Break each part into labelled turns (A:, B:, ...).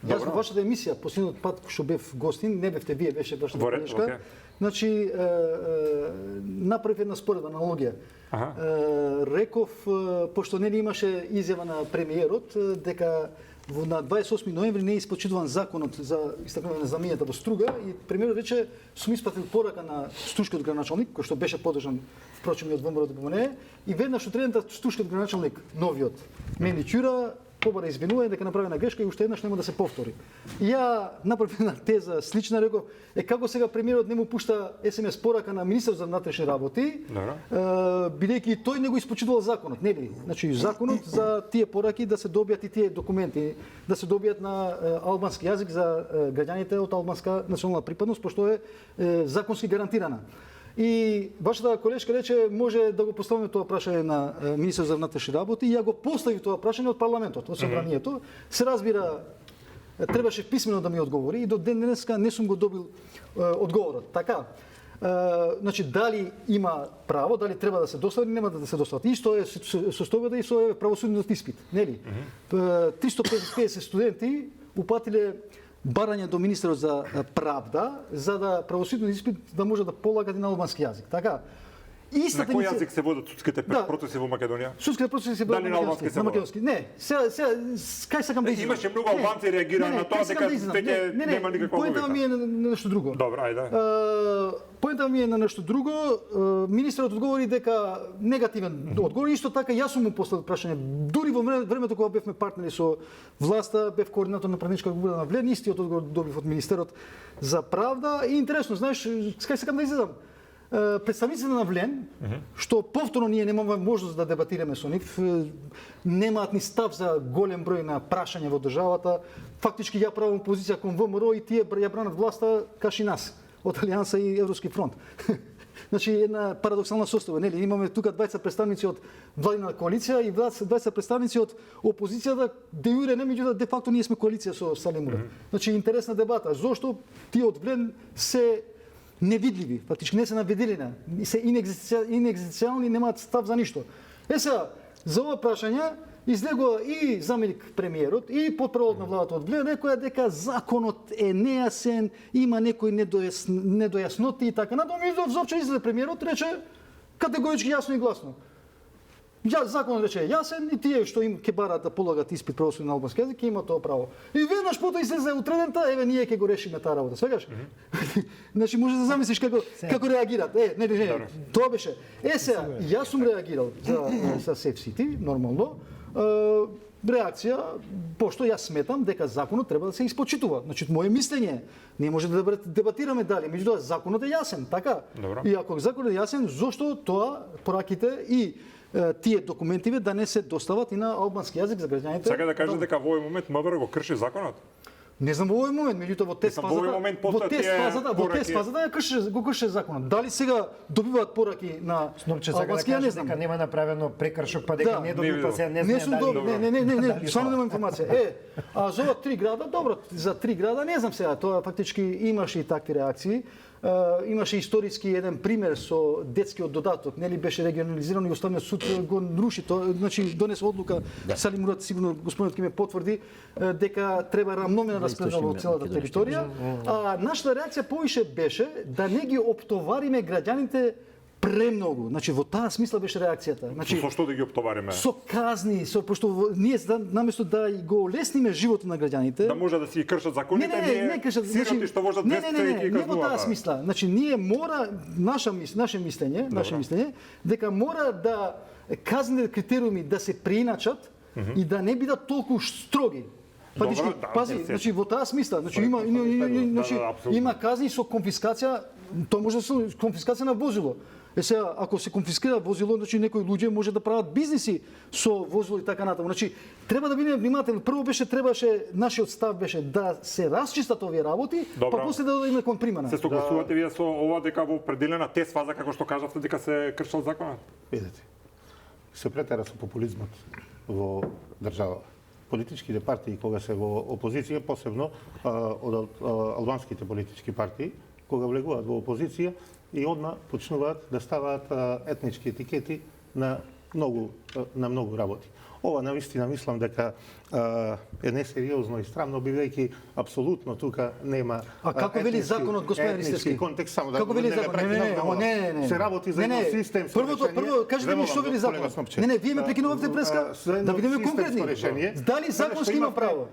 A: Јас во вашата емисија, последниот пат што бев гостин, не бевте вие, беше вашата колешка. Значи, направив една споредна аналогија. Реков, пошто не имаше изјава на премиерот, дека на 28 ноември не е испочитуван законот за истакнување на замињата во Струга и премиерот рече, сум испратил порака на Стужкиот граначалник, кој што беше подржан впрочем и од ВМРО ДПМНЕ, и веднаш утредента Стужкиот граначалник, новиот, Менди Ќура, побара извинување дека направена грешка и уште еднаш нема да се повтори. И ја направив една теза слична, реков, како сега премиерот не му пушта СМС порака на министерот за внатрешни работи, бидејќи тој не го испочитувал законот, нели? Значи законот за тие пораки да се добијат и тие документи, да се добијат на албански јазик за граѓаните од албанска национална припадност, пошто е законски гарантирана. И вашата колешка рече може да го поставиме тоа прашање на министерот за внатрешни работи и ја го постави тоа прашање од парламентот, од собранието. Се разбира, требаше писмено да ми одговори и до ден денеска не сум го добил одговорот. Така, значи дали има право, дали треба да се достави, нема да се достави. Исто е состојбата и со правосудниот испит, нели? 350 студенти упатиле барање до министерот за правда за да правосудниот испит да може да полагат и на албански јазик. Така.
B: На кој јазик се водат судските процеси во Македонија?
A: Судските процеси се водат на македонски. Не, кај сакам да изјавам.
B: Имаше многу албанци реагираа на тоа дека веќе нема никаква логика.
A: Поентава ми е на нешто друго.
B: Добро, ајде.
A: Поентава ми е на нешто друго. Министерот одговори дека негативен одговор. Исто така јас сум му поставил прашање. Дури во времето кога бевме партнери со власта, бев координатор на правничка група на Влен, истиот одговор добив од министерот за правда. И интересно, знаеш, кај сакам да изјавам. Представниците на Влен, што повторно ние немаме можност да дебатираме со нив, немаат ни став за голем број на прашања во државата. Фактички ја правам позиција кон ВМРО и тие ја бранат власта каши нас од Алијанса и Европски фронт. Значи една парадоксална состојба, нели? Имаме тука 20 представници од владина коалиција и 20 представници од опозицијата, де јуре не, меѓутоа де факто ние сме коалиција со Сали Мурат. Значи интересна дебата, зошто тие од Влен се невидливи, фактички не се на виделина, се инегзистенцијални, немаат став за ништо. Сега, за ова прашање излегува и заменик премиерот и потпредседател на владата од Влен, рекоа дека законот е нејасен, има некои недојасноти и така натаму. И зопче излезе премиерот, рече категорички јасно и гласно. Законот рече јасен и тие што им ќе бараат да полагат испит правосуден на албански јазик има тоа право. И веднаш потоа излезе утредента, еве ние ќе го решиме таа работа. Свегаш? Значи може да замислиш како реагираат. Не, тоа беше. Сега, јас сум реагирал за Safe City, нормално. Реакција, пошто јас сметам дека законот треба да се испочитува. Значи, моје мислење, ние може да дебатираме дали, меѓутоа законот е јасен, така?
B: Добро.
A: И ако законот е јасен, зошто тоа пораките и тие документиве да не се достават и на албански јазик за граѓаните?
B: Сака да кажете дека во овој момент МВР го крши законот?
A: Не знам во овој момент, меѓутоа во тест фазата го крши законот. Дали сега добиваат пораки на албански, ја не знам.
C: Дека нема направено прекршок, па дека не добива, па се не знае дали.
A: Не, само нема информација. А за ова 3 града, добро, за 3 града не знам сега, тоа фактички имаше и такви реакции. Имаше историски еден пример со детскиот додаток, нели беше регионализирано и Уставниот суд го руши тоа, значи донесе одлука, Сали Мурат сигурно господинот ќе ме потврди дека треба рамномерно распределено во целата територија. А нашата реакција повише беше да не ги оптовариме граѓаните премногу. Значи во таа смисла беше реакцијата. Значи
B: со што да ги оптовариме?
A: Со казни, пошто ние наместо да го олеснеме животот на граѓаните,
B: да може да си кршат законите,
A: не кршат,
B: сироти што можат да се
A: не во таа смисла. Значи ние мора наше мислење дека мора да казните критериуми да се преиначат и да не бидат толку строги. Пази, значи во таа смисла, значи има казни со конфискација, тоа може да се конфискација на возило. Сега, ако се конфискира возило, значи некои луѓе може да прават бизниси со возило и така натаму. Значи, треба да бидеме внимателни. Прво требаше нашиот став беше да се расчистат овие работи, па после да има кон примена.
B: Се согласувате вие со ова дека во определена тест фаза, како што кажавте, дека се кршел законот?
D: Видете, се претера со популизмот во држава. Политичките партии, кога се во опозиција, посебно од албанските политички партии, кога влегуваат во опозиција и одма почнуваат да ставаат етнички етикети на многу работи. ова навистина мислам дека е несериозно и странно, бидејќи апсолутно тука нема
A: како вели законот, господин Ристевски?
D: Контекст, само да
A: како вели законот? Не.
D: Се работи за едно системско решение.
A: Прво кажете ми што вели законот. Не, вие ме прекинувате преска. Да бидеме конкретни. Дали законски има право?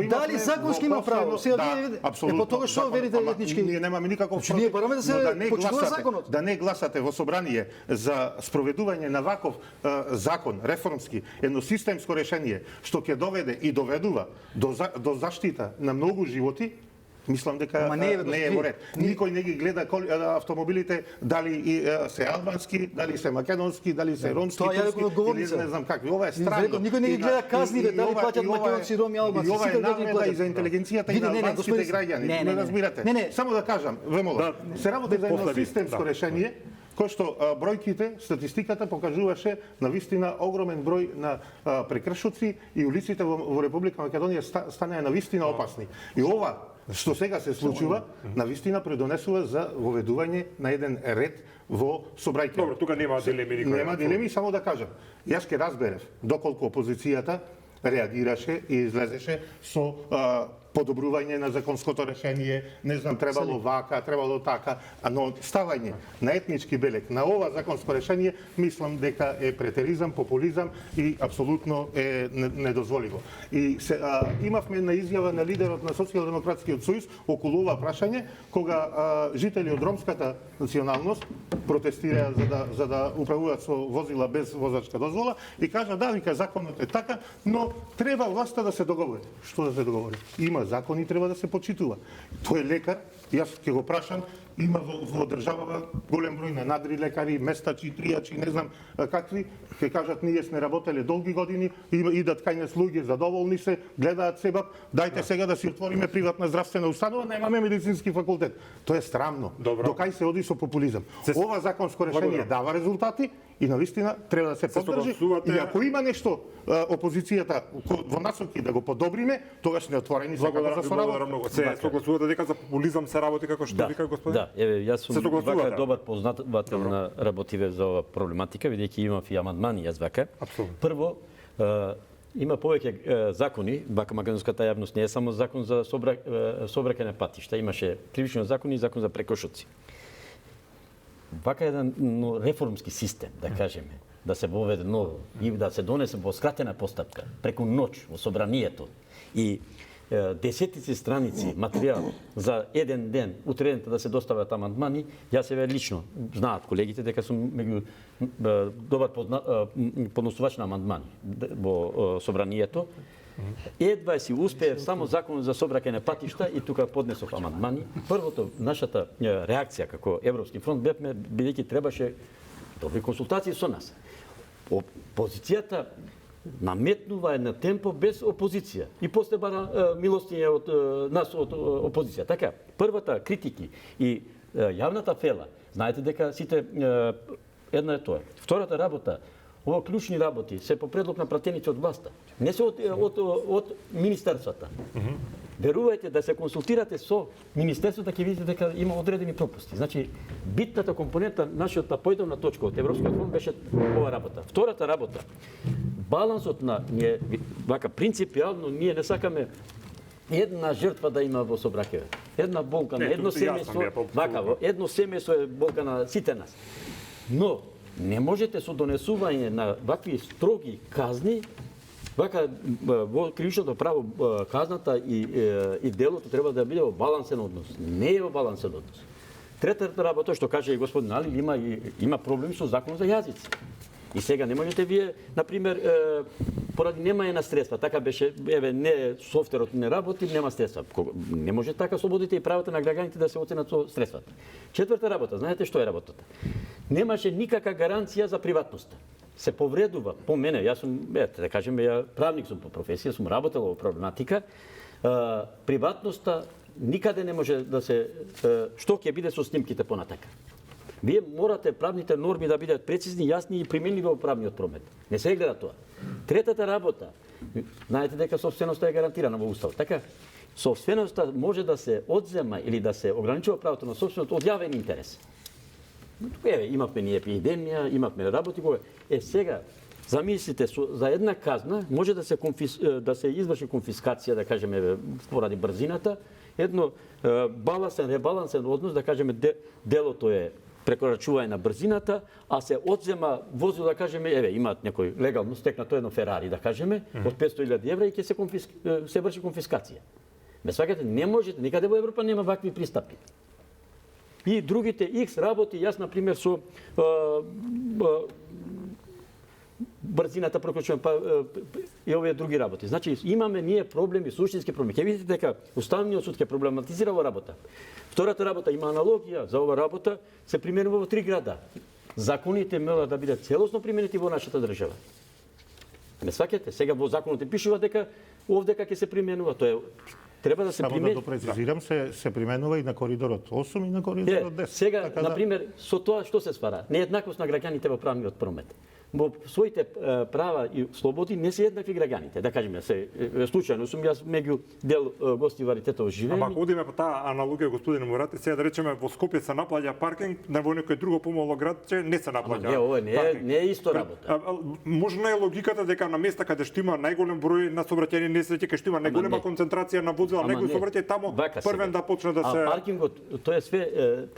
A: Дали законски има право? Сега вие по тоа што велите етнички?
D: Ние немаме никаков
A: Ние бараме да се почитува законот.
D: Да не гласате во собрание за спроведување на ваков закон реформски, едно системско решение што ќе доведе и доведува до заштита на многу животи, мислам дека не е во ред. Никој не ги гледа автомобилите дали се албански, дали се македонски, дали се ромски, турски, не знам какви. Ова е странно.
A: Никој не ги гледа казните дали плаќаат македонци, роми, албанци.
D: И ова е навреда и за интелигенцијата и на албанските граѓани. Не разбирате. Само да кажам, ве молам, се работи за едно системско решение, кој што бројките, статистиката покажуваше навистина огромен број на прекршоци и улиците во Република Македонија станаа навистина опасни. И ова што сега се случува, навистина предонесува за воведување на еден ред во собрајките.
B: Добро, тука нема дилеми никој.
D: Нема дилеми, само да кажам. Јас ке разберев доколку опозицијата реагираше и излезеше со подобрување на законското решение, не знам, требало вака, требало така, но ставање на етнички белег на ова законско решение, мислам дека е претеризам, популизам и апсолутно е недозволиво. И имавме една изјава на лидерот на Социјалдемократскиот сојуз околу ова прашање, кога жители од ромската националност протестираа за да управуваат со возила без возачка дозвола и кажа да, вика, законот е така, но треба власта да се договори. Што да се договори? Има закон и треба да се почитува. Тој е лекар, јас ќе го прашам, има во државава голем број на надри лекари, местачи, тријачи, не знам какви, ќе кажат ние сме работеле долги години, идат кај нас луѓе, задоволни се, гледаат себап, дајте сега да си отвориме приватна здравствена установа, немаме медицински факултет. Тоа е срамно. До кај се оди со популизам. Ова законско решение дава резултати и навистина треба да се поддржи. И ако има нешто опозицијата во насоки да го подобриме, тогаш не отворени секако за соработа.
B: Се согласувате дека за популизам се работи како што вика господин?
E: Да, јас сум вака добар познавател на работиве за ова проблематика, бидејќи имав и амандмани јас вака. Прво, има повеќе закони, вака македонската јавност не е само закон за сообраќајни патишта, имаше кривични закони и закон за прекршоци. Вака еден реформски систем, да кажеме, да се воведе ново и да се донесе во скратена постапка, преку ноќ во собранието и десетици страници материјал за еден ден, утредента да се достават амандмани, јас еве лично, знаат колегите дека сум меѓу добар подносувач на амандмани во собранието. Едва си успеев само закон за сообраќајни патишта и тука поднесов амандмани. Првото, нашата реакција како Европски фронт бевме, бидејќи требаше добри консултации со нас. Опозицијата наметнува една темпо без опозиција и после бара милостиње од нас од опозиција. Така, првата критики и јавната фела, знаете дека сите една е тоа. Втората работа, ова клучни работи се по предлог на пратеници од власта, не се од министерствата. Верувајте да се консултирате со министерството, ќе видите дека има одредени пропусти. Значи, битната компонента, нашата појдовна точка од Европскиот фонд беше ова работа. Втората работа, балансот на ние, вака принципијално ние не сакаме една жртва да има во собраќање. Една болка на едно семејство, вака, едно семејство е болка на сите нас. Но не можете со донесување на вакви строги казни, вака во кривичното право казната и делото треба да биде во балансен однос. Не е во балансен однос. Третата работа што каже и господин Али, има проблем со закон за јазици. И сега не можете вие, например, поради немање на средства, така беше, еве, не софтверот не работи, нема средства. Не може така слободите и правата на граѓаните да се оценат со средствата. Четврта работа, знаете што е работата? Немаше никаква гаранција за приватноста. Се повредува, по мене, јас сум, да кажем, ја правник сум по професија, сум работел во проблематика, приватноста никаде не може да се, што ќе биде со снимките понатака. Вие морате правните норми да бидат прецизни, јасни и применливи во правниот промет. Не се гледа тоа. Третата работа, знаете дека собственоста е гарантирана во Уставот, така? Собственоста може да се одзема или да се ограничува правото на собственост од јавен интерес. Еве, имавме ние епидемија, имавме работи кога сега Замислите, за една казна може да се изврши конфискација, да кажеме, поради брзината, едно балансен, ребалансен однос, да кажеме, делото е прекорачување на брзината, а се одзема возило, да кажеме, имаат некој легално стекнато едно Ферари, да кажеме, од 500.000 евра и ќе се врши конфискација. Ме сваќате, не можете, никаде во Европа нема вакви пристапи. И другите X работи, јас, например, со брзината прекручувам, и овие други работи. Значи, имаме ние проблеми, суштински проблеми. Ќе видите дека Уставниот суд ќе проблематизира ова работа. Втората работа има аналогија за ова работа, се применува во 3 града. Законите мора да бидат целосно применети во нашата држава. Ме сваќате, сега во законот пишува дека овдека ќе се применува, тоа е треба да се примени.
D: Само да прецизирам, се применува и на коридорот 8 и на коридорот 10.
E: Сега, например, со тоа што се ствара? Нееднаквост на граѓаните во правниот промет. Во своите права и слободи не се еднакви граѓаните. Да кажеме, случајно сум јас меѓу дел гости варитетово живеење.
B: Ама ако одиме по таа аналогија, господине Мурати, сега да речеме во Скопје се наплаќа паркинг, на во некој друго помало градче не се наплаќа.
E: Не, ова не е исто работа.
B: Можна е логиката дека на места каде што има најголем број на сообраќајни несреќи, каде што има најголема концентрација на возила, најголем сообраќај, таму првен да почне да се.
E: А паркингот, тоа е све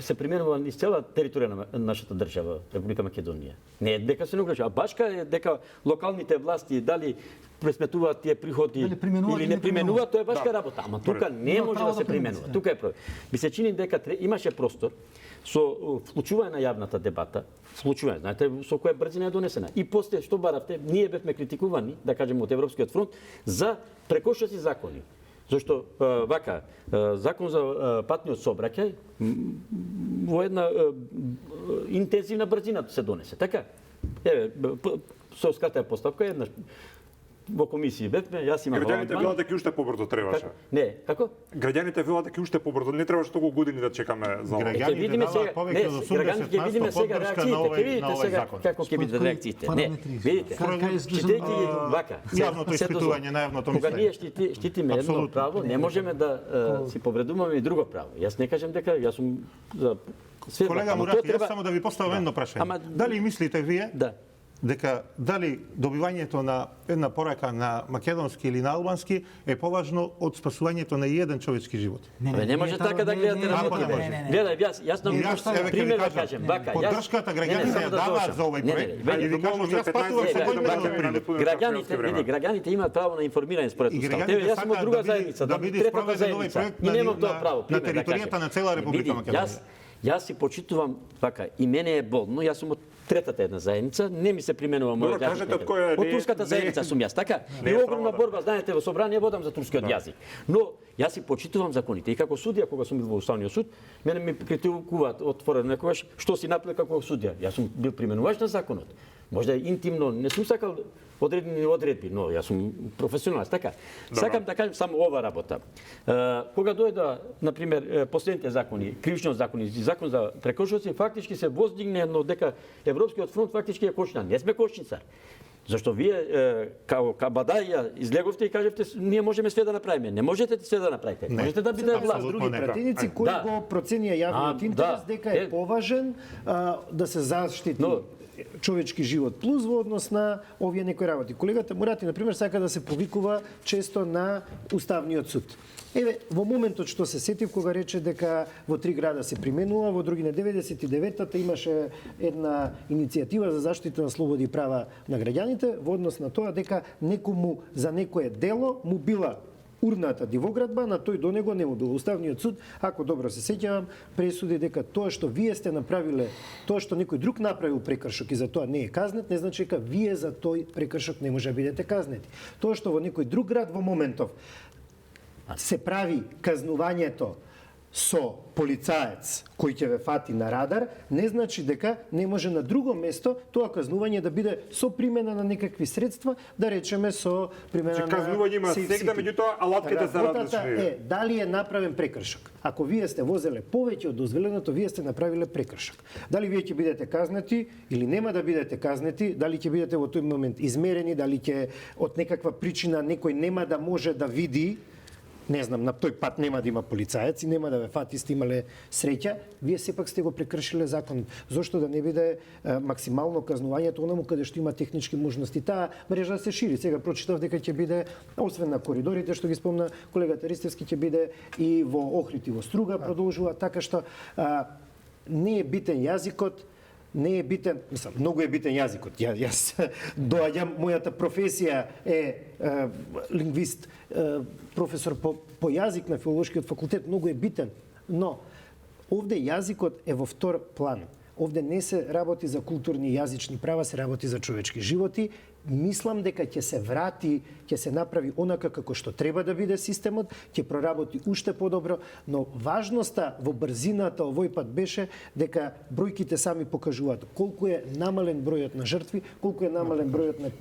E: се применува низ цела територија на нашата држава, Република Македонија. Не е дека се не ограничува, а башка е дека локалните власти дали пресметуваат тие приходи или не применуваат, тоа е башка работа. Ама тука не може да се применува. Тука е проблем. Ми се чини дека имаше простор со вклучување на јавната дебата, знаете со која брзина е донесена. И после што баравте, ние бевме критикувани, да кажеме од Европскиот фронт, за прекошаци закони. Зашто закон за патниот сообраќај во една интензивна брзина се донесе. Така? Со скратена постапка еднаш во комисија бевме, јас имам
B: граѓаните велат дека уште побрзо требаше.
E: Не, како?
B: Граѓаните велат дека уште побрзо, не требаше толку години да чекаме за ова.
E: Ќе видиме сега, ќе видиме сега реакциите, ќе видите сега како ќе бидат реакциите. Не, видите. Читајќи вака.
D: Јавното испитување на јавното мислење.
E: Кога ние штитиме едно право, не можеме да си повредуваме и друго право. Јас не кажам дека јас сум за све.
D: Колега Мурати, јас само да ви поставам едно прашање. Дали мислите вие дека дали добивањето на една порака на македонски или на албански е поважно од спасувањето на еден човечки живот?
E: Не може така да гледате работите. Гледај, јас на пример да кажем, вака,
D: поддршката граѓаните ја даваат за овој проект. И ви кажам, јас патувам со кој
E: граѓаните имаат право на информирање според Уставот. Јас сум од друга заедница, третата заедница. И немам тоа право.
D: На територијата на цела Република Македонија.
E: Јас си почитувам, вака, и мене е болно, јас сум од третата една заедница, не ми се применува мојот јазик. Од турската заедница сум јас, така? И огромна борба, знаете, во собрание водам за турскиот јазик. Но јас си почитувам законите и како судија кога сум бил во Уставниот суд, мене ми критикуваат отворено некогаш што си направил како судија. Јас сум бил применувач на законот. Можда интимно не сум сакал одредени одредби, но јас сум професионалист, така. Сакам да кажам само ова работа. Кога дојда, например, последните закони, кривичниот закон и закон за прекршоци, фактички се воздигне едно дека Европскиот фронт фактички е кочна. Не сме кочница. Зашто вие као кабадаја излеговте и кажевте ние можеме све да направиме. Не можете све да направите. Можете да бидете власт.
C: Други пратеници кои го проценија јавниот интерес дека е поважен да се заштити човечки живот плюс во однос на овие некои работи. Колегата Мурати, например, сака да се повикува често на Уставниот суд. Еве, во моментот што се сетив кога рече дека во 3 града се применува, во други на 99-та имаше една иницијатива за заштита на слободи и права на граѓаните во однос на тоа дека некому за некое дело му била урната дивоградба, на тој до него не му бил. Уставниот суд, ако добро се сеќавам, пресуди дека тоа што вие сте направиле, тоа што некој друг направил прекршок и за тоа не е казнет, не значи дека вие за тој прекршок не може да бидете казнети. Тоа што во некој друг град во моментов се прави казнувањето со полицаец кој ќе ве фати на радар, не значи дека не може на друго место тоа казнување да биде со примена на некакви средства, да речеме со примена на
B: казнување има сегда, меѓутоа алатките се различни.
C: Дали е направен прекршок? Ако вие сте возеле повеќе од дозволеното, вие сте направиле прекршок. Дали вие ќе бидете казнети или нема да бидете казнети, дали ќе бидете во тој момент измерени, дали ќе од некаква причина некој нема да може да види не знам, на тој пат нема да има полицаец и нема да ве фати, сте имале среќа, вие сепак сте го прекршиле законот. Зошто да не биде максимално казнувањето онаму каде што има технички можности? Таа мрежа се шири. Сега прочитав дека ќе биде, освен на коридорите, што ги спомна колегата Ристевски, ќе биде и во Охрид и во Струга продолжува, така што не е битен јазикот, не е битен, мислам, многу е битен јазикот. Јас доаѓам, мојата професија е лингвист, професор по јазик на филолошкиот факултет, многу е битен, но овде јазикот е во втор план. Овде не се работи за културни и јазични права, се работи за човечки животи. Мислам дека ќе се врати, ќе се направи онака како што треба да биде системот, ќе проработи уште подобро, но важноста во брзината овој пат беше дека бројките сами покажуваат колку е намален бројот на жртви, колку е намален бројот на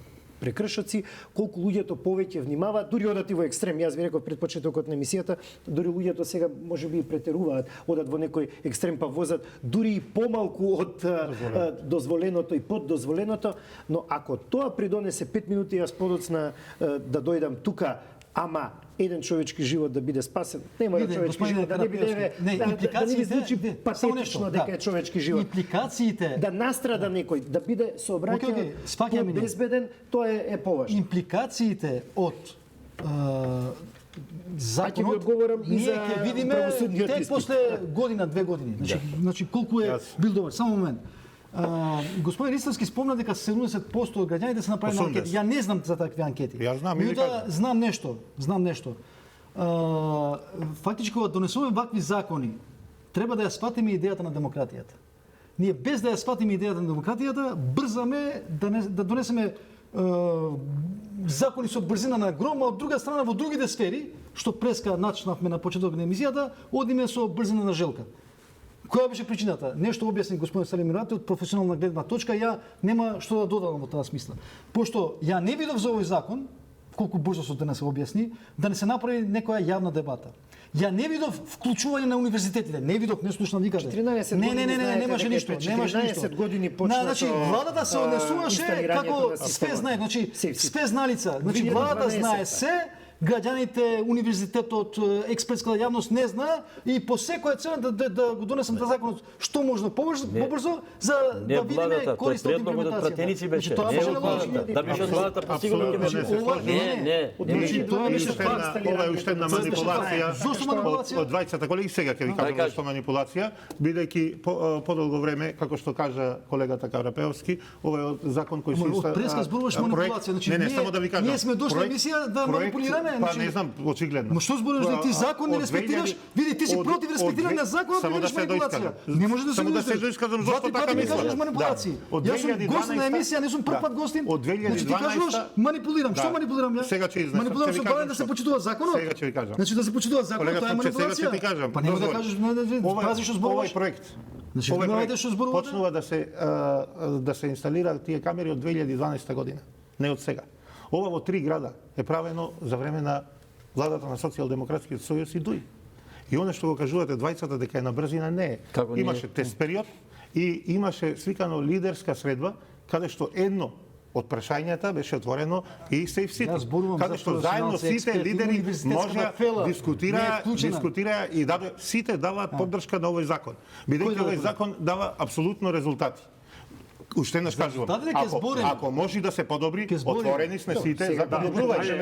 C: прекршоци, колку луѓето повеќе внимаваат, дури одат и во екстрем. Јас ви реков пред почетокот на емисијата, дури луѓето сега можеби и претеруваат, одат во некој екстрем па возат дури и помалку од дозволеното и под дозволеното, но ако тоа придонесе 5 минути јас подоцна да дојдам тука, ама еден човечки живот да биде спасен, нема да човечки живот да не биде, да не ви звучи патетично дека е човечки живот.
A: Импликациите
C: да настрада некој, да биде сообраќај безбеден, тоа е поважно.
A: Импликациите од законот,
C: ви одговорам и за
A: ќе видиме
C: правосудниот
A: тек после година, 2 години. Значи колку е бил добар. Само момент. Господин Ристевски спомна дека 70% од граѓаните се направи анкети. Ја не знам за такви анкети.
D: Ја знам,
A: знам нешто. Фактички кога донесуваме вакви закони, треба да ја сватиме идејата на демократијата. Ние без да ја сватиме идејата на демократијата, брзаме да донесеме закони со брзина на гром, а од друга страна во другите сфери, што преска начнавме на почеток на емисијата, одиме со брзина на желка. Која беше причината? Нешто објасни господин Салим Мирати од професионална гледна точка, ја нема што да додадам во таа смисла. Пошто ја не видов за овој закон, колку брзо со денес се објасни, да не се направи некоја јавна дебата. Ја не видов вклучување на универзитетите, не видов, не слушнав никаде. Не, немаше ништо, немаше ништо.
C: 14 години почна
A: значи владата се однесуваше како све знае, значи све зналица, значи владата знае се, граѓаните, универзитетот, експертската јавност не знае и по секоја цена да го донесам та законот што можно побрзо за да видиме користот од имплементацијата.
E: Пратеници беше. Да беше владата постигнала ќе беше.
D: Ова е уште една манипулација.
A: Зошто манипулација?
D: Од двајцата колеги сега ќе ви кажам што манипулација, бидејќи подолго време, како што кажа колегата Карапеовски, ова е закон кој се
A: од преска зборуваш манипулација, значи ние сме дошли на емисија да манипулираме.
D: Па не знам, очигледно.
A: Ма што зборуваш да ти закон не респектираш? Види, ти си против респектирање на законот,
D: само да се
A: манипулација. Не може да се
D: доискажам зошто така мислам.
A: Кажеш манипулации. Јас сум гост на емисија, не сум прв пат гостин.
D: Од 2012
A: значи ти кажеш манипулирам. Што манипулирам ја?
D: Сега ќе изнесам.
A: Манипулирам со барање да се почитува законот.
D: Сега ќе ви кажам.
A: Значи да се почитува законот, тоа е манипулација.
D: Сега ќе ти кажам.
A: Па нема да кажеш, пази што зборуваш.
D: Овој проект.
A: Овој
D: почнува да се инсталира тие камери од 2012 година, не од сега. Ова во 3 града е правено за време на владата на Социјалдемократскиот сојуз и ДУИ. И оно што го кажувате двајцата дека е на брзина не е. Имаше тест период и имаше свикано лидерска средба каде што едно од прашањата беше отворено и Safe City. Каде што заедно сите лидери може дискутираа и сите даваат поддршка на овој закон. Бидејќи овој закон дава апсолутно резултати. Уште не кажувам. Ако може да се подобри, отворени сме сите за подобрување.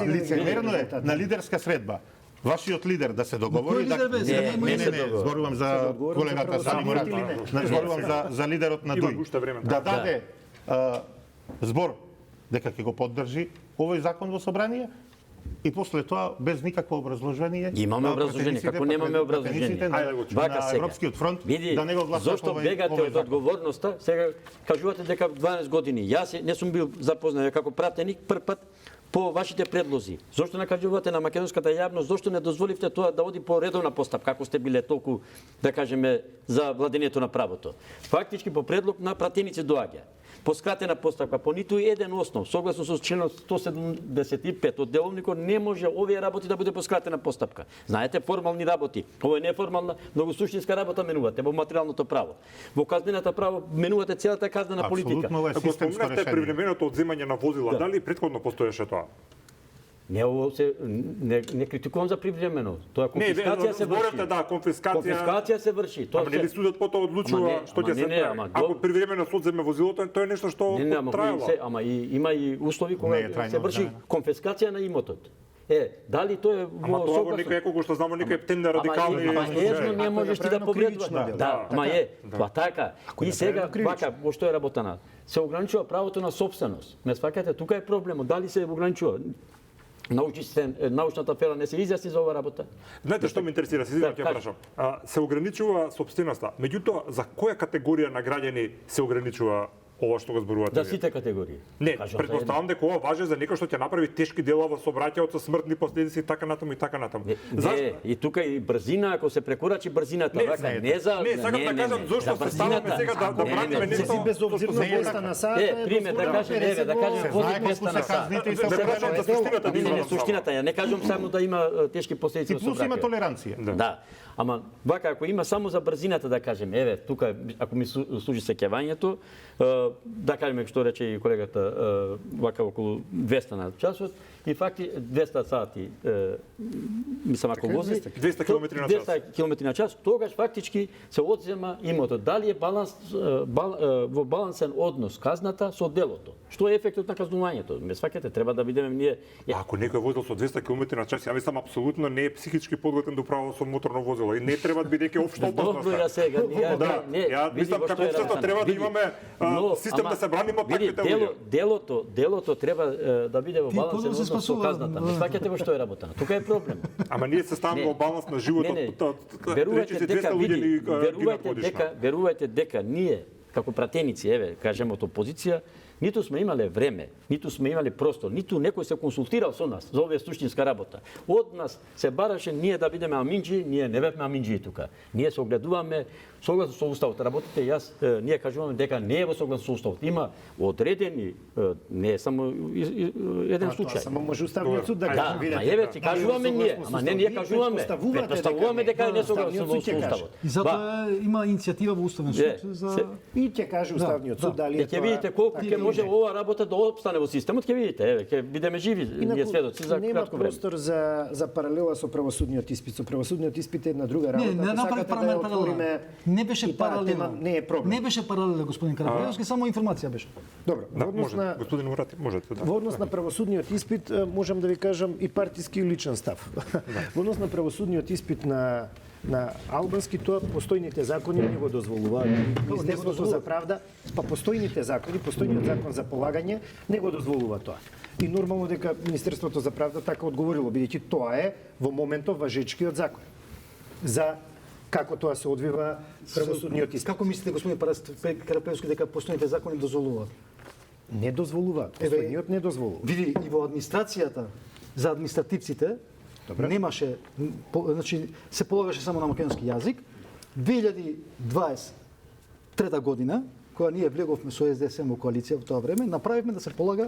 D: Лицемерно е на лидерска средба. Вашиот лидер да се договори, не, зборувам за колегата Салим Мирати, зборувам за лидерот на ДУИ, да даде збор дека ќе го поддржи овој закон во собрание. И после тоа без никакво образложение.
E: Имаме образложение, како немаме образложение.
D: Вака сега. Европскиот фронт да не го гласува
E: зошто бегате од одговорноста? Сега кажувате дека 12 години. Јас не сум бил запознат како пратеник прв пат по вашите предлози. Зошто не кажувате на македонската јавност, зошто не дозволивте тоа да оди по редовна постапка, како сте биле толку, да кажеме, за владењето на правото? Фактички по предлог на пратеници доаѓа. По скратена постапка, по ниту еден основ, согласно со членот 175 од деловникот, не може овие работи да биде по скратена постапка. Знаете, формални работи, ова е неформална, многу суштинска работа менувате во материјалното право. Во казнената право менувате целата казнена политика.
B: Ако спомнавте привременото одземање на возила, дали претходно постоеше тоа?
E: Не, ово се не критикувам за привремено. Тоа конфискација се врши.
B: Зборете да,
E: конфискација се врши.
B: Ама нели судот потоа одлучува што ќе се прави? Ако привремено се одземе возилото, тоа е нешто што траело.
E: Ама има и услови кога се врши конфискација на имотот. Дали тоа е во
B: тоа некој како што знамо некој тендер радикални.
E: Ама не можеш ти да повредуваш. Да, ама тоа така. И сега вака во што е работена. Се ограничува правото на сопственост. Ме сваќате, тука е проблемот. Дали се ограничува? Научната фера не се изјасни за оваа работа.
B: Знаете што ме интересира, се извинувам, ќе прашам. Се ограничува сопственоста, меѓутоа за која категорија на граѓани се ограничува ова што го зборувате?
E: За сите категории.
B: Не, претпоставам дека ова важи за некој што ќе направи тешки дела во сообраќајот со смртни последици и така натаму и така натаму.
E: Не, и тука и брзина, ако се прекорачи брзината, вака не за
B: сакам да кажам зошто се ставаме сега да браниме нешто
C: безобзирно место на саат.
E: Пример да кажем вози место на саат. Не, суштината ја не кажам само да има тешки последици во сообраќајот.
D: И плюс има толеранција.
E: Да. Ама вака ако има само за брзината да кажем, тука ако ми служи сеќавањето, да кажеме што рече и колегата, вака околу 200 на часот и факти 200 сати мислам ако вози
B: 200 км на час.
E: 200 км на час, тогаш фактички се одзема имотот. Дали е во балансен однос казната со делото? Што е ефектот на казнувањето? Ме сваќате, треба да видиме ние.
B: Ако некој возел со 200 км на час, ја мислам апсолутно не е психички подготвен да управува со моторно возило и не треба да бидејќи општо опасно.
E: Добро ја сега.
B: Ја мислам како општество треба да имаме систем да се браниме од таквите луѓе.
E: Делото треба да биде во балансен однос со казната. Ме сваќате во што е работено. Тука е проблем.
B: Ама ние се ставаме во баланс на животот.
E: Верувајте дека ние како пратеници, кажемо од опозиција, ниту сме имале време, ниту сме имале простор, ниту некој се консултирал со нас за овие суштинска работа. Од нас се бараше ние да бидеме аминџи, ние не бевме аминџи тука. Ние се огледуваме согласно со уставот. Работите ние кажуваме дека не е во согласно со уставот. Има одредени, не е само еден случај.
C: Само може уставниот суд да каже.
E: Да, ти кажуваме ние, ама не ние кажуваме. Претпоставуваме дека е несогласно со уставот.
A: И затоа има иницијатива во уставен суд за
C: и ќе каже уставниот суд дали е тоа.
E: Ќе видите колку ќе може ова работа да опстане во системот, ќе видите, ќе бидеме живи ние сведоци за кратко време.
C: Нема простор за паралела со правосудниот испит. Со правосудниот испит е една друга работа.
A: Не направи паралела. Не беше паралела.
C: Не е проблем.
A: Не беше паралела, господин Карапелевски, само информација беше.
C: Добро.
B: Господин Мурати, можете да.
C: Во однос на правосудниот испит можам да ви кажам и партиски и личен став. Во однос на правосудниот испит на албански тоа постојните закони не го дозволуваат. Министерството за правда, постојните закони, постојниот закон за полагање не го дозволува тоа. И нормално дека Министерството за правда така одговорило, бидејќи тоа е во моментов важечкиот закон. За како тоа се одвива правосудниот испит.
A: Како мислите, господин Карапелевски, дека постојните закони дозволуваат?
C: Не дозволуваат. Постојниот не дозволува.
A: Види, и во администрацијата за административците немаше, значи се полагаше само на македонски јазик. 2023 година, кога ние влеговме со СДСМ во коалиција во тоа време, направивме да се полага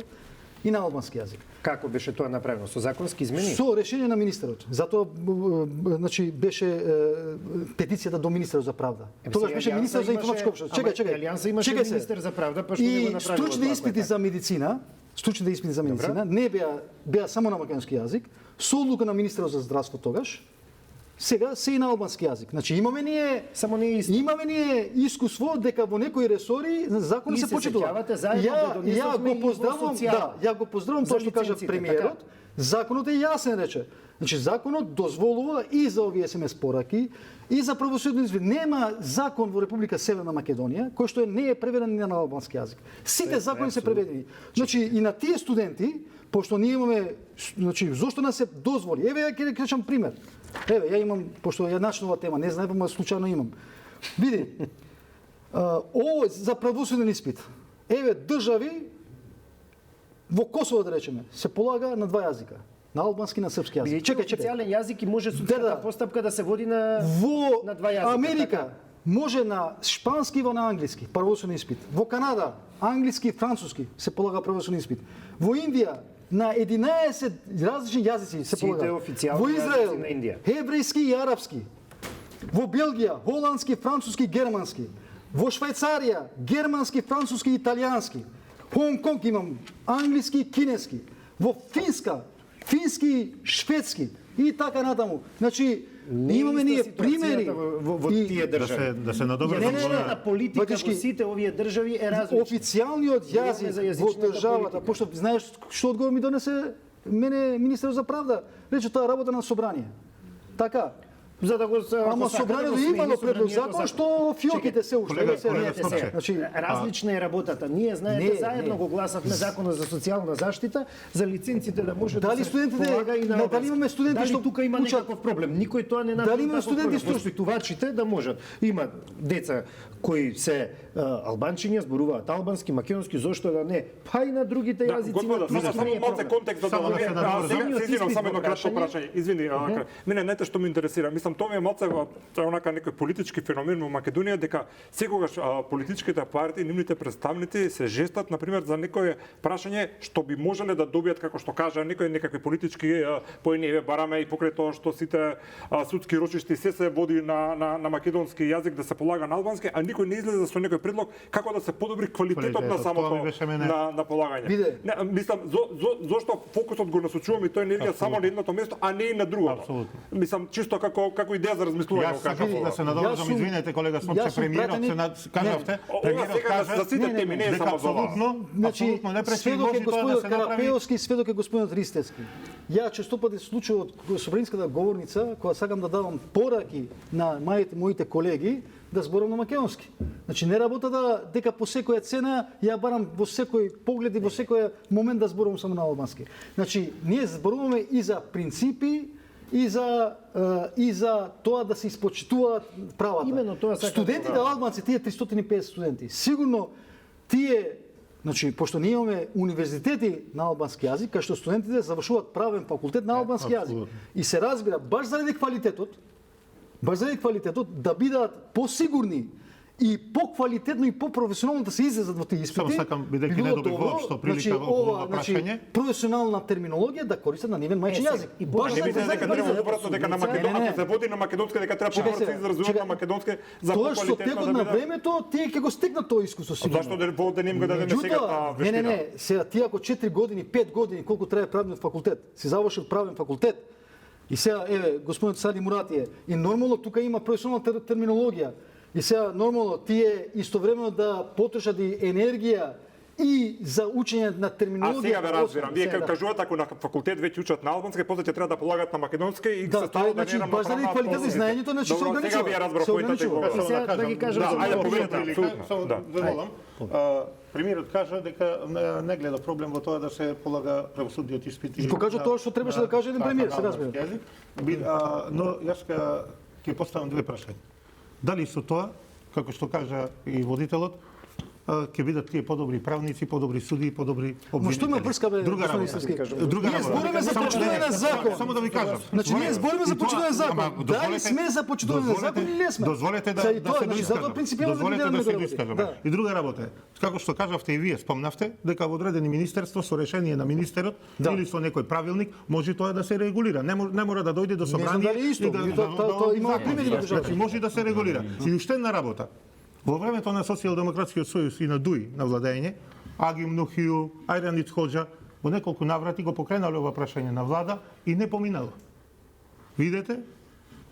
A: и на албански јазик.
C: Како беше тоа направено? Со законски измени?
A: Со решение на министерот. Затоа значи беше петицијата до министерот за правда. Тогаш беше министер за информатичко општество. Чекај.
C: Алијанса имаше министер за правда, па што не го направи.
A: И стручните испити за медицина, не беа само на македонски јазик, со одлука на министерот за здравство тогаш. Сега се и на албански јазик. Значи имаме ние искуство дека во некои ресори закони се почитува. Ја го поздравувам тоа што кажа премиерот. Законот е јасен рече. Значи законот дозволува и за овие СМС пораки и за правосудни извид. Нема закон во Република Северна Македонија кој што не е преведен на албански јазик. Сите закони се преведени. Значи и на тие студенти, пошто ние имаме, значи зошто нас се дозволи. Еве ја ќе кажам пример. Еве ја имам, пошто ја начнува тема, не знаев, ама случајно имам. Види. Ово за правосуден испит. Еве држави во Косово да речеме се полага на два јазика. На албански и на српски јазик.
C: Чекај. Официјален јазик и може судската постапка да се води на два јазика.
A: Во Америка може на шпански и на англиски правосуден испит. Во Канада англиски и француски се полага правосуден испит. Во Индија на 11 различни јазици се полага. Во Израел хеврејски и арапски. Во Белгија холандски, француски, германски. Во Швајцарија германски, француски и италијански. Хонг Конг имам англиски и кинески. Во Финска фински, шведски и така натаму. Значи, имаме ние примери
C: во тие држави.
D: Да се надобрам.
C: Јазичната политика во сите овие држави е различна.
A: Официјалниот јазик во државата, пошто знаеш што одговор ми донесе мене министерот за правда, рече тоа работа на собрание. Така.
C: За да го
A: Ама собранието имало предлог закон што фиоките се уште.
C: Значи различна е работата. Ние знаете заедно го гласавме законот за социјална заштита за лиценците да може да се полага и на
A: дали имаме студенти што
C: тука има некаков проблем. Никој тоа не направи.
A: Дали имаме студенти што
C: воспитувачите да можат. Има деца кои се албанчиња, зборуваат албански, македонски, зошто да не? Па и на другите јазици.
B: Господа, само малце контекст за тоа. Извинувам, само едно кратко прашање. Извини, мене знаете што ме интересира. Мислам, тоа ми е малце онака некој политички феномен во Македонија, дека секогаш политичките партии, нивните представници се жестат, например, за некое прашање што би можеле да добијат, како што кажа некои некакви политички поени, бараме и покрај тоа што сите судски рочишти се води на македонски јазик да се полага на албански, а никој не излезе со некој предлог како да се подобри квалитетот на самото на полагање. Не, мислам, зошто фокусот го насочуваме тој енергија само на едното место, а не и на другото. Мислам, чисто како идеја за размислување.
D: Јас сакам да се надоврзам, извинете колега Смокче, премиерот се кажавте, премиерот кажа
B: за сите теми, не е само за вас.
D: Апсолутно не пречи може тоа да се направи.
A: Карапеовски, сведок е господинот Ристевски. Ја често пати случајот во собраниската говорница, кога сакам да давам пораки на моите колеги, да зборам на македонски. Значи не работа дека по секоја цена ја барам во секој поглед и во секој момент да зборувам само на албански. Значи ние зборуваме и за принципи и за тоа да се испочитуваат правата.
C: Именно тоа сакам.
A: Студентите албанци, тие 350 студенти, сигурно тие, значи пошто ние имаме универзитети на албански јазик, кај што студентите завршуваат правен факултет на албански јазик. И се разбира баш заради квалитетот да бидат посигурни и поквалитетно и попрофесионално да се излезат во тие испити.
D: Само сакам, бидејќи не добив воопшто прилика во ова прашање.
A: Професионална терминологија да користат на нивен мајчин јазик.
B: И баш дека треба обратно, дека на македонски се води на македонски, дека треба да се изразуваат на македонски за поквалитетно.
A: Тоа што текот на времето, тие ќе го стекнат тоа искуство сигурно.
B: Зашто да не им го дадеме сега вештина?
A: Не, сега тие ако 4 години, 5 години колку трае правниот факултет, си завршил правен факултет. И сега, господинот Сади Муратије, и нормално тука има професионална терминологија. И сега нормално тие истовремено да потрошат и енергија и за учење на терминологија.
B: А сега ве разбирам. Вие кажувате ако на факултет веќе учат на албански, после ќе треба да полагат на македонски и се става да не
A: баш заради квалитет и знаењето, значи се ограничува.
B: Сега вие разбрав поинтата го.
C: Сега да ги кажам за
B: ајде поведете.
D: Доволам. Премиерот кажа дека не гледа проблем во тоа да се полага правосудниот испит.
A: Што кажа тоа што требаше да каже еден премиер, се разбира.
D: Но јас ќе поставам две прашања. Дали со тоа, како што кажа и водителот, ќе бидат тие подобри правници, подобри судии, подобри обвинители.
A: Но што има врска бе?
D: Друга работа.
A: Ние збориме за почитување на закон.
D: Само да ви кажам.
A: Значи ние збориме за почитување на закон. Дали сме за почитување на закон или не сме?
D: Дозволете да се доискажам. И друга работа. Како што кажавте и вие, спомнавте дека во одредени министерство со решение на министерот или со некој правилник може тоа да се регулира. Не мора да дојде до собрание
A: и тоа има примери во државата.
D: Значи може да се регулира. И уште една работа. Во времето на Социјалдемократскиот сојуз и на ДУИ на владење, Агим Нухију, Ајранит Хоџа, во неколку наврати го покренале ова прашање на влада и не поминало. Видете?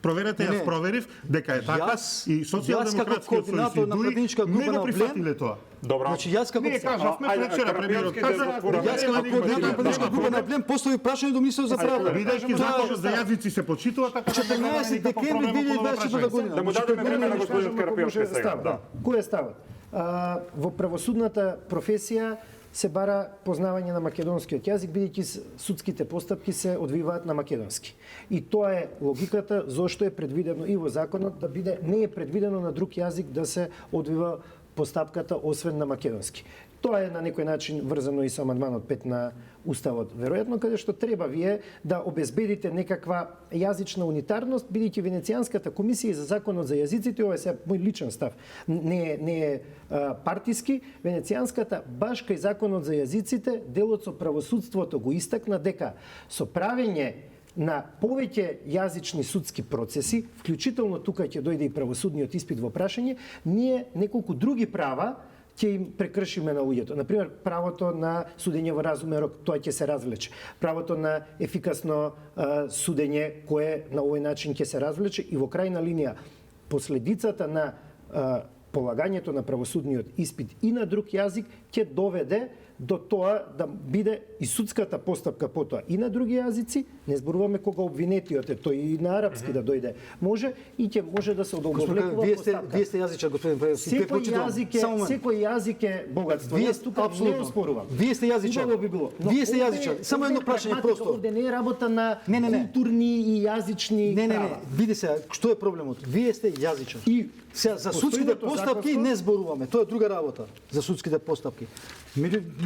D: Проверете, јас проверив дека е така и Социјалдемократскиот сојуз и ДУИ не го прифатиле тоа.
B: Добро.
A: Значи јас како
D: ние кажавме вчера премиерот кажа,
A: јас како координатор на политичка група на Плем постави прашање до министерот за правда.
D: Бидејќи законот за јазици се почитува така
A: 14 декември 2024 година.
B: Да му дадеме време на господинот Карапеовски сега.
C: Кој е ставот? Во правосудната професија се бара познавање на македонскиот јазик, бидејќи судските постапки се одвиваат на македонски. И тоа е логиката зошто е предвидено и во законот да биде не е предвидено на друг јазик да се одвива постапката освен на македонски. Тоа е на некој начин врзано и со амандманот 5 на Уставот, веројатно каде што треба вие да обезбедите некаква јазична унитарност, бидејќи Венецијанската комисија за законот за јазиците, ова е сега мој личен став, не е партиски, Венецијанската баш кај законот за јазиците, делот со правосудството го истакна дека со правење на повеќе јазични судски процеси, вклучително тука ќе дојде и правосудниот испит во прашање, ние неколку други права ќе им прекршиме на луѓето. Например, правото на судење во разумен рок, тоа ќе се развлече. Правото на ефикасно судење, кое на овој начин ќе се развлече и во крајна линија последицата на полагањето на правосудниот испит и на друг јазик ќе доведе до тоа да биде и судската постапка потоа и на други јазици, не зборуваме кога обвинетиот е тој и на арапски да дојде, може и ќе може да се одоблекува постапка.
A: Вие сте јазичар, господин Превоз.
C: Секој јазик е богатство.
A: Вие
C: тука не оспорувам.
A: Вие сте јазичар.
C: Убаво би било.
A: Вие сте јазичар. Само едно прашање просто.
C: Овде не е работа на културни и јазични права.
A: Види се, што е проблемот? Вие сте јазичар. И сега за судските постапки не зборуваме, тоа е друга работа. За судските постапки.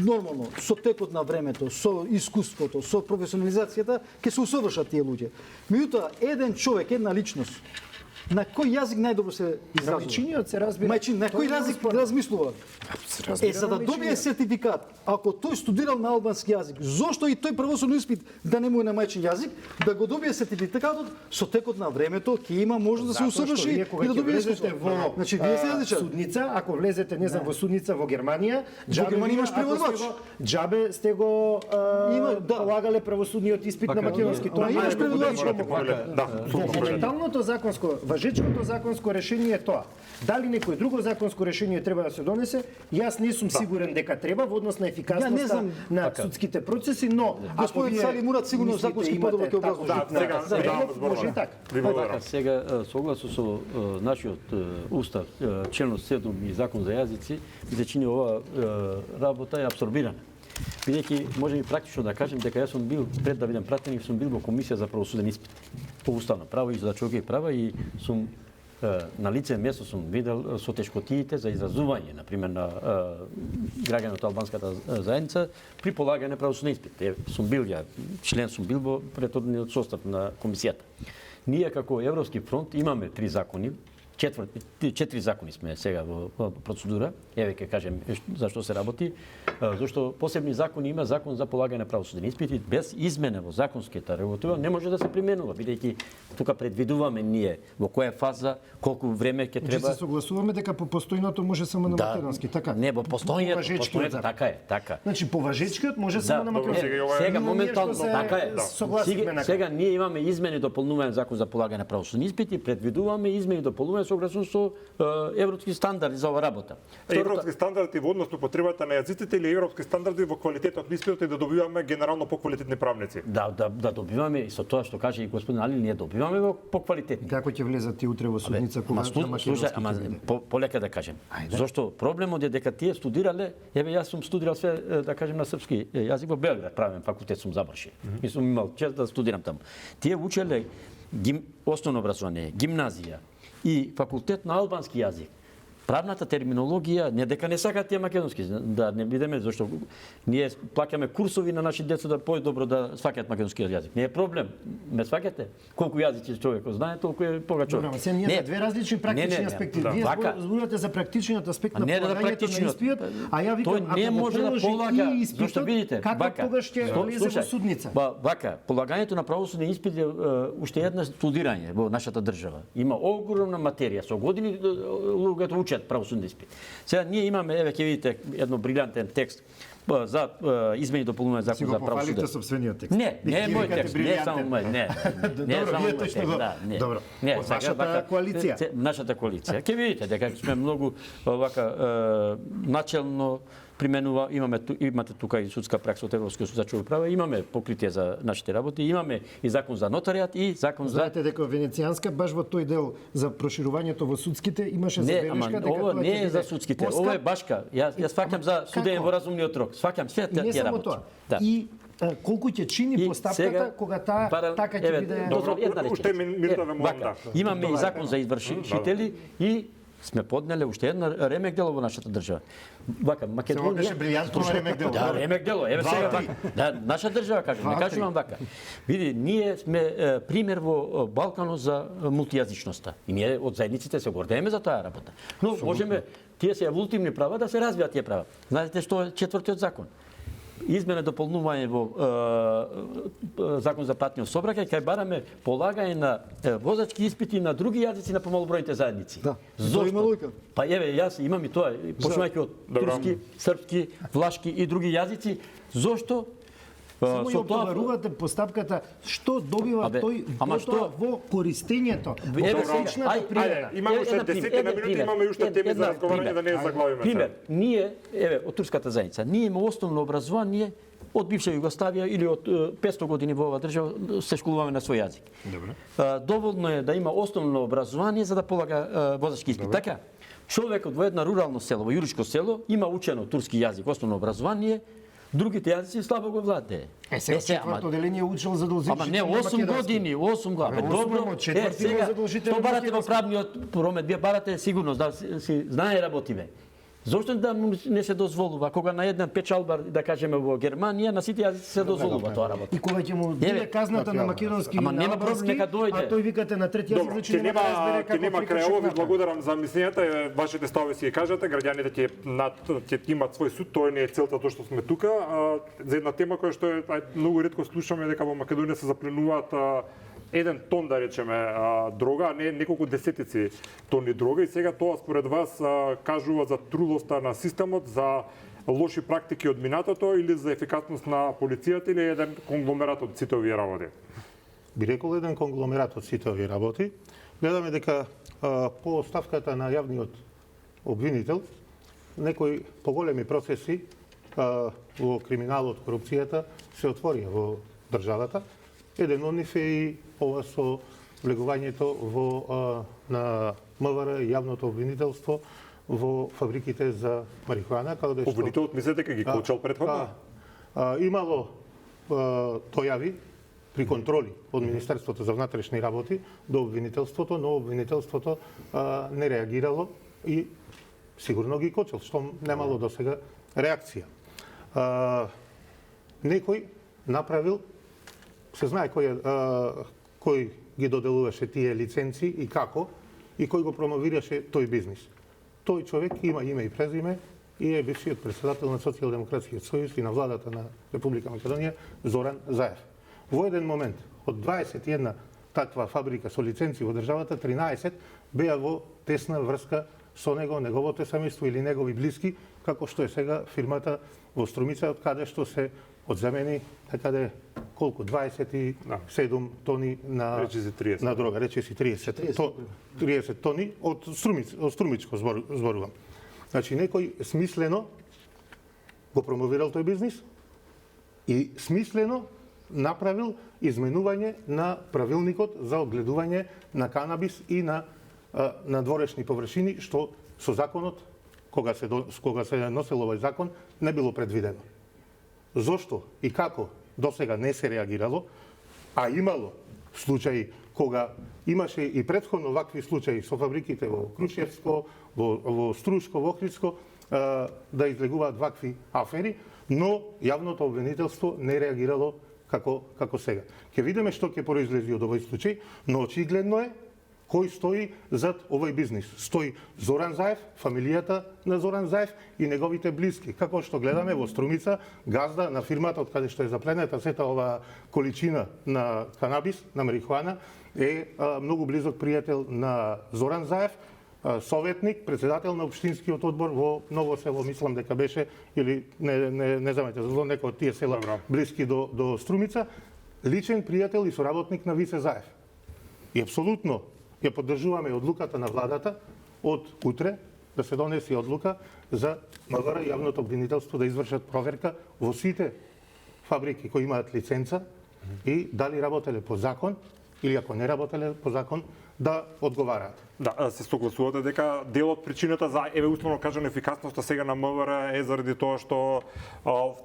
A: Нормално, со текот на времето, со искуството, со професионализацијата, ќе се усовршат тие луѓе. Меѓутоа, еден човек, една личност, на кој јазик најдобро се изразува?
C: Мајчиниот се разбира.
A: На кој јазик размислува? За да добие сертификат, ако тој студирал на албански јазик, зошто и тој правосуден испит да не му е на мајчин јазик, да го добие сертификатот со текот на времето, ќе има можност да се усоврши и да добие искуство. Значи, вие сте јазичар.
C: Судница, ако влезете, не знам, во судница во Германија,
A: имаш преводувач.
C: Джабе сте го полагале правосудниот испит на македонски. Тоа
A: имаш преводувач.
C: Моменталното законско, важечкото законско решение е тоа. Дали некој друго законско решение треба да се донесе, јас не сум сигурен дека треба во однос на ефикасноста на судските процеси, но
A: господин Сали Мурат сигурно законски подобро ќе образложи.
C: Може и така.
E: Сега согласно со нашиот устав, член 7 и закон за јазици, се чини ова работа е апсорбирана. Бидејќи можеме практично да кажем дека јас сум бил пред да бидам пратеник, сум бил во комисија за правосуден испит по уставно право и за човекови права и сум на лице место сум видел со тешкотиите за изразување, на пример на граѓаните од албанската заедница при полагање на правосуден испит. Сум бил член сум бил во претhodниот состав на комисијата. Ние како Европски фронт имаме 3 закони. 4 закони сме сега во процедура. Еве ќе кажем зашто се работи. Зашто посебни закони има закон за полагање на правосуден испит и без измена во законската регулатива не може да се применува, бидејќи тука предвидуваме ние во која фаза, колку време ќе треба.
C: Се согласуваме дека по постојното може само на македонски, така?
E: Не, во постојното така е, така.
C: Значи по важечкиот може само на македонски.
E: Сега моментално така е. Сега ние имаме измени и дополнување закон за полагање на правосуден испит и предвидуваме измени и дополнување согласно со европски стандарди за ова работа.
B: Европски стандарди во однос на потребата на јазиците или европски стандарди во квалитетот на испитот и да добиваме генерално поквалитетни правници?
E: Да добиваме и со тоа што каже и господин Али, ние добиваме по квалитетни.
C: Како ќе влезат ти утре во судница кога на македонски?
E: Полека да кажем. Зошто проблемот е дека тие студирале, еве јас сум студирал све да кажем на српски јазик во Белград, правен факултет сум завршил. И сум имал чест да студирам таму. Тие учеле основно образование, гимназија и факултет на албански јазик. Правната терминологија не дека не сакаат тие македонски, да не бидеме зашто ние плаќаме курсови на наши деца да подобро да сваќаат македонскиот јазик. Не е проблем. Ме сваќате? Колку јазици човекот знае, толку е погачов.
C: Добро, се ние за две различни практични аспекти. Вие зборувате за практичниот аспект на полагањето на испитот, а ја викам
E: тој не може да полага зашто видите,
C: како тогаш ќе влезе во судница.
E: Вака, полагањето на правосуден испит е уште една студирање во нашата држава. Има огромна материја, со години луѓето учат правосуден испит. Сега ние имаме, еве ќе видите едно брилјантен текст за измени и дополнување закон за правосуден.
C: Си го пофалите сопствениот текст.
E: Не е мој текст, не е само мој, не. Не е само мој текст, не.
C: Добро. Вашата коалиција.
E: Нашата коалиција. Ќе видите дека сме многу вака начелно применува, имате тука и судска пракса од Европскиот суд за човекови права, имаме покритие за нашите работи, имаме и закон за нотаријат и закон за...
C: Знаете дека Венецијанска баш во тој дел за проширувањето во судските имаше забелешка дека
E: ова не е за судските, ова е башка. Јас сваќам за судење во разумниот рок. Сваќам све тие работи.
C: И колку ќе чини постапката кога така ќе биде...
B: Уште минута ве молам.
E: Имаме и закон за извршители и сме поднеле уште една ремек дело во нашата држава. Вака, Македонија...
C: Беше брилјантно ремек дело.
E: Да, ремек дело. Еве сега вака. Да, наша држава кажам, не кажувам вака. Види, ние сме пример во Балканот за мултијазичноста. И ние од заедниците се гордееме за таа работа. Но можеме тие се ултимни права да се развијат тие права. Знаете што е 4-тиот закон? измена дополнување во Закон за патниот сообраќај, кај бараме полагање на возачки испити на други јазици на помалобројните заедници.
A: Да.
E: Зошто?
A: Тоа има логика.
E: Па еве, јас имам и тоа, почнувајќи од турски, српски, влашки и други јазици. Зошто?
C: Само ја обтоварувате постапката што добива тој во користењето.
B: Имаме уште 10 минути, имаме уште теми за разговарање да не ја заглавиме.
E: Пример, ние, еве, од турската заедница, ние имаме основно образование од бивша Југославија или од 500 години во оваа држава се школуваме на свој јазик.
B: Добре.
E: Доволно е да има основно образование за да полага возачки испит. Така, човекот во една рурално село, во јуричко село, има учено турски јазик, основно образование, другите јазици слабо го владее.
C: Сега четврто оделение учел задолжително.
E: Ама не, 8 години, 8 години. Добро, сега, што барате во правниот промет, вие барате сигурност, да си знае работиве. Зошто да не се дозволува кога на една печалба, да кажеме во Германија, на сите јазици се дозволува тоа работа?
C: И кога ќе му биде казната на македонски и на албански,
E: нека дојде.
C: а тој викате на трети јазик, значи нема да разбере како
B: нема крај ово, ви благодарам за мислењата, вашите ставови си ги кажете, граѓаните ќе имат свој суд, тоа не е целта тоа што сме тука. За една тема која што е многу ретко слушаме дека во Македонија се запленуваат 1 тон, да речеме, дрога, а не неколку десетици тони дрога. И сега тоа според вас кажува за трулоста на системот, за лоши практики од минатото или за ефикасност на полицијата или еден конгломерат од сите овие работи?
D: Би рекол еден конгломерат од сите овие работи. Гледаме дека по оставката на јавниот обвинител, некои поголеми процеси во криминалот, корупцијата се отворија во државата. Еден од нив е и ова со влегувањето во на МВР и јавното обвинителство во фабриките за марихуана, каде што
B: обвинителот мислите дека ги коучал претходно?
D: Имало тојави при контроли од Министерството за внатрешни работи до обвинителството, но обвинителството не реагирало и сигурно ги кочел, што немало досега реакција. Некој направил, се знае кој ги доделуваше тие лиценци и како, и кој го промовираше тој бизнис. Тој човек има име и презиме и е бившиот председател на Социјалдемократскиот сојуз и на владата на Република Македонија Зоран Заев. Во еден момент, од 21 таква фабрика со лиценци во државата, 13 беа во тесна врска со него, неговото семејство или негови блиски, како што е сега фирмата во Струмица, од каде што се одземени некаде колку 27 тони на на дрога, речиси 30 тони од Струмичко зборувам. Значи некој смислено го промовирал тој бизнис и смислено направил изменување на правилникот за одгледување на канабис и на дворешни површини, што со законот кога се носел овој закон не било предвидено. Зошто и како досега не се реагирало, а имало случаи кога имаше и претходно вакви случаи со фабриките во Крушевско, во Струшко, во Охридско, да излегуваат вакви афери, но јавното обвинителство не реагирало како сега. Ќе видиме што ќе произлези од овој случај, но очигледно е кој стои зад овој бизнис. Стои Зоран Заев, фамилијата на Зоран Заев и неговите блиски. Како што гледаме во Струмица, газда на фирмата од каде што е запленета сета ова количина на канабис, на марихуана, е многу близок пријател на Зоран Заев, советник, председател на општинскиот одбор во Ново село, мислам дека беше, или не замете за зло, некој од тие села блиски до Струмица, личен пријател и соработник на Вице Заев. И апсолутно ја поддржуваме одлуката на владата од утре да се донеси одлука за МВР и јавното обвинителство да извршат проверка во сите фабрики кои имаат лиценца и дали работеле по закон или ако не работеле по закон да одговараат.
B: Да, се согласувате дека дел од причината за условно кажано ефикасноста сега на МВР е заради тоа што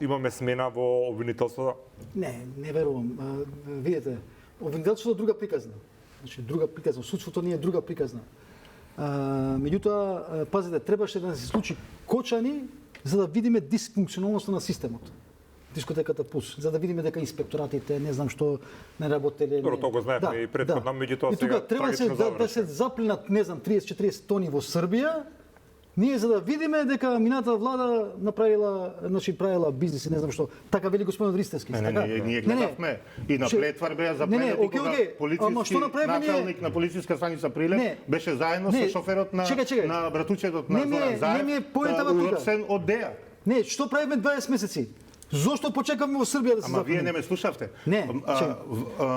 B: имаме смена во обвинителството?
A: Не верувам. Видете, обвинителството е друга приказна. Значи, друга приказна. Судството не е друга приказна. Меѓутоа, пазите, требаше да се случи кочани за да видиме дисфункционалноста на системот. Дискотеката Пус, за да видиме дека инспекторатите, не знам што не работеле.
B: Тоа го знаевме и претходно, меѓутоа сега
A: треба да се запленат, не знам, 30-40 тони во Србија Ние за да видиме дека мината влада направила, значи правила бизнис, не знам што. Така вели господинот Ристевски.
D: Ние гледавме и на Плетвар за пленети кога полициски началник на полициска станица Прилеп беше заедно со шоферот на братучетот на Зоран Заев, уапсен од ДЕА.
A: Не, што правиме 20 месеци? Зошто почекавме во Србија да се
D: Ама вие не ме слушавте.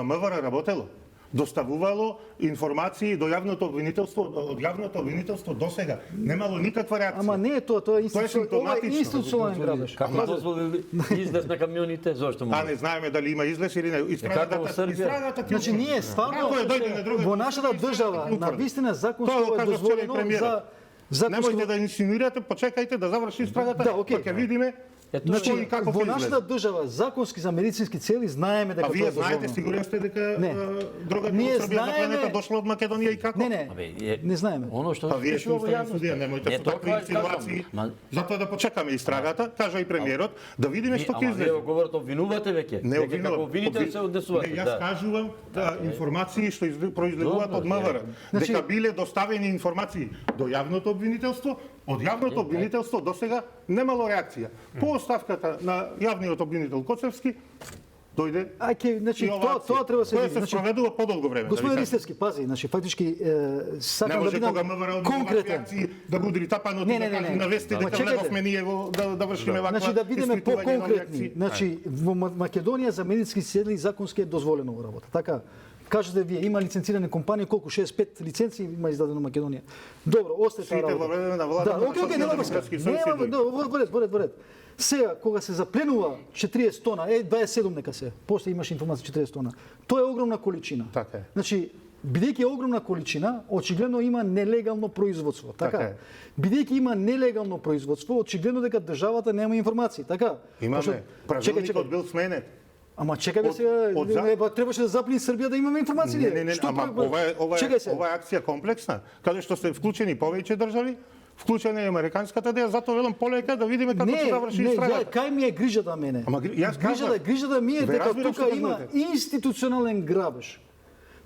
D: МВР работело. Доставувало информации до јавното обвинителство, од јавното обвинителство до сега. Немало никаква реакција.
A: Ама не е тоа е институционален грабеж.
E: Како дозволили излез на камионите, зошто му?
D: А не знаеме дали има излез или не. Истрагата ти.
A: Значи ние стварно во нашата држава на вистина законско е дозволено за
D: Немојте да инсинуирате, почекајте да заврши истрагата, па ќе видиме.
A: Значи, во нашата држава законски за медицински цели знаеме дека тоа е дозволено.
D: А вие знаете, сигурен сте дека дрогата од Србија на планета дошла од Македонија и како?
A: Не знаеме.
D: Па вие сте уставен судија, немојте со такви инсинуации. Затоа да почекаме истрагата, кажа и премиерот, да видиме што ќе излезе.
E: Ама вие говорите обвинувате веќе.
D: Не
E: како обвинител се однесувате.
D: Јас кажувам информации што произлегуваат од МВР, дека биле доставени информации до јавното обвинителство. Од јавното обвинителство до сега немало реакција. По оставката на јавниот обвинител Коцевски дојде.
A: Значи тоа треба се види.
D: Тоа се спроведува подолго време.
A: Господин Ристевски, пази, значи фактички сакам да бидам конкретен.
D: Да будри тапано да кажи на вести дека влеговме ние да вршиме ваква.
A: Значи да бидеме поконкретни. Значи во Македонија за медицински цели законски е дозволено во работа. Така. Кажете вие, има лиценцирани компании, колку 65 лиценци има издадено Македонија. Добро, остате
D: сите во време на владата на Социјалдемократски сојуз.
A: Во ред. Сега кога се запленува 40 тона, 27 нека се. После имаш информација 40 тона. Тоа е огромна количина.
D: Така е.
A: Значи, бидејќи е огромна количина, очигледно има нелегално производство. Така. Бидејќи има нелегално производство, очигледно дека државата нема информации. Така.
D: Имаме. Правилникот бил сменет.
A: Ама чекај бе сега, требаше да запли Србија да имаме информации.
D: Не, ама ова е акција комплексна, каде што се вклучени повеќе држави, вклучена е американската ДЕА, затоа велам полека да видиме како ќе заврши истрагата.
A: Не, кај ми е грижата мене.
D: Ама јас кажам,
A: грижата ми е дека тука има институционален грабеж.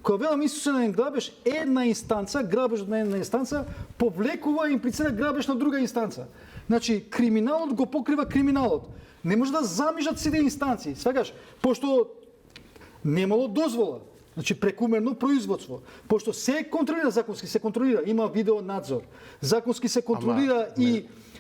A: Кога велам институционален грабеж, една инстанца, грабеж од една инстанца, повлекува имплицира грабеж на друга инстанца. Значи, криминалот го покрива криминалот. Не може да замижат сите инстанции. Свегаш, пошто немало дозвола, значи прекумерно производство, пошто се контролира законски, се контролира, има видео надзор. Законски се контролира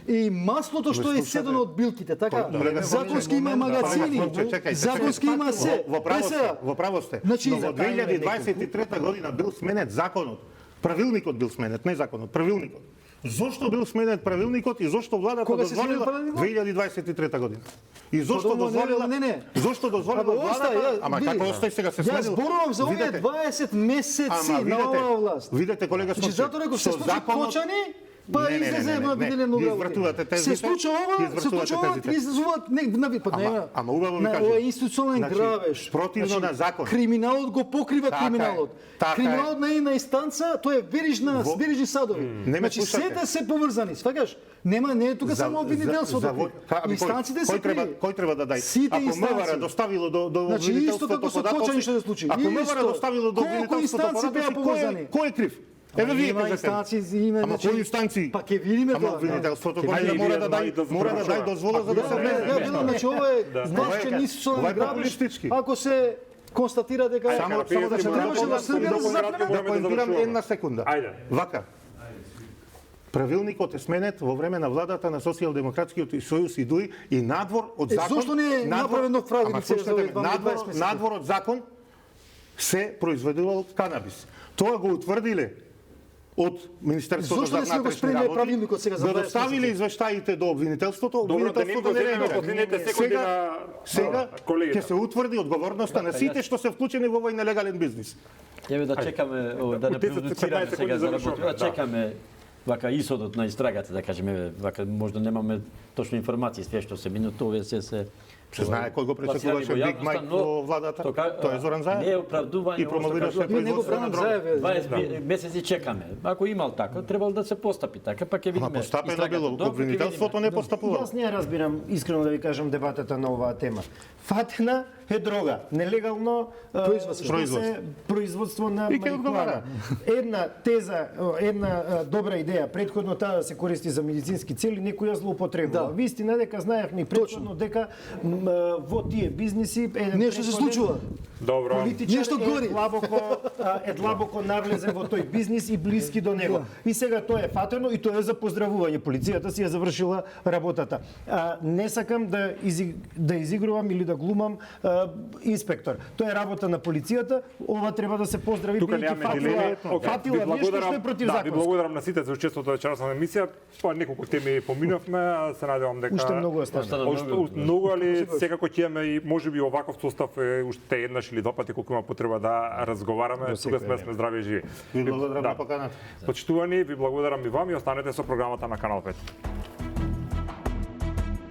A: и маслото што е седено од билките, така. Законски има магазини, законски има се.
D: Во право сте. Но во 2023 година бил сменет законот. Правилникот бил сменет, не законот, правилникот. Зошто бил сменет правилникот и зошто владата дозволила 2023 година? И зошто дозволила? Зошто дозволила владата? Ама како остај сега се сменил?
A: Јас зборувам за овие 20 месеци на оваа власт.
D: Видете колега Смоци.
A: Затоа реков се случи Кочани, па излезе на виделен
D: работи.
A: Се случи ова, излезуваат на
D: Ама убаво ми кажи.
A: Ова е институционален грабеж.
D: Противно на закон.
A: Криминалот го покрива криминалот. Криминалот на една инстанца, тоа е верижни садови. Значи сите се поврзани, сваќаш? Не е тука само обвинителството. Инстанците се
D: кој треба да дај?
A: Сите
D: Ако МВР доставило до обвинителството податоци, ако МВР доставило до обвинителството податоци, кој е крив? Еве вие кажете. Ама кои инстанции?
A: Па ќе видиме тоа.
D: Ама обвинителството мора да дај дозвола за да се влезе.
A: Значи ова е башчен институционален грабеж. Ако се констатира дека
D: само да се требаше да Србија да заплене. Да поентирам една секунда. Вака. Правилникот е сменет во време на владата на Социјалдемократскиот сојуз и ДУИ и надвор од закон.
A: Зошто не е направено правилници за овие 20 месеци?
D: Надвор од закон се произведувал канабис. Тоа го утврдиле од Министерството за внатрешни работи, го доставиле извештаите до обвинителството, обвинителството не реагира. Сега ќе се утврди одговорноста на сите што се вклучени во овој нелегален бизнис.
E: Еве да чекаме, да не продуцираме сега за работа, да чекаме вака исhodот на истрагата, да кажеме, вака можда немаме точно информации, све што се минуто, овие се
D: Се знае кој го пречекуваше Биг Майк во владата? Тоа е Зоран Заев.
E: Не е оправдување.
D: И промовираше производство на дрога.
E: 20 месеци чекаме. Ако имал така, требало да се постапи така, па ќе видиме.
D: Ама постапено било, обвинителството не постапува.
C: Јас не разбирам, искрено да ви кажам, дебатата на оваа тема. Фатена е дрога, нелегално производство на марихуана. Една теза, една добра идеја, претходно таа да се користи за медицински цели, некој ја злоупотребува. Вистина дека знаевме претходно дека во тие бизниси
A: нешто се случува.
B: Добро.
A: Нешто гори.
C: Е длабоко навлезен во тој бизнис и блиски до него. И сега тоа е фатено и тоа е за поздравување. Полицијата си ја завршила работата. Не сакам да изигрувам или да глумам инспектор. Тоа е работа на полицијата. Ова треба да се поздрави бидејќи фатила нешто што е против
B: закон.
C: закон.
B: Ви благодарам на сите за учеството во вечерасната емисија. Па неколку теми поминавме, се надевам дека
C: Уште многу остана.
B: Многу, али секако ќе имаме и можеби оваков состав уште еднаш или два пати колку има потреба да разговараме. Тука сме здрави и живи.
D: Ви благодарам на поканата.
B: Почитувани, ви благодарам и вам и останете со програмата на Канал 5.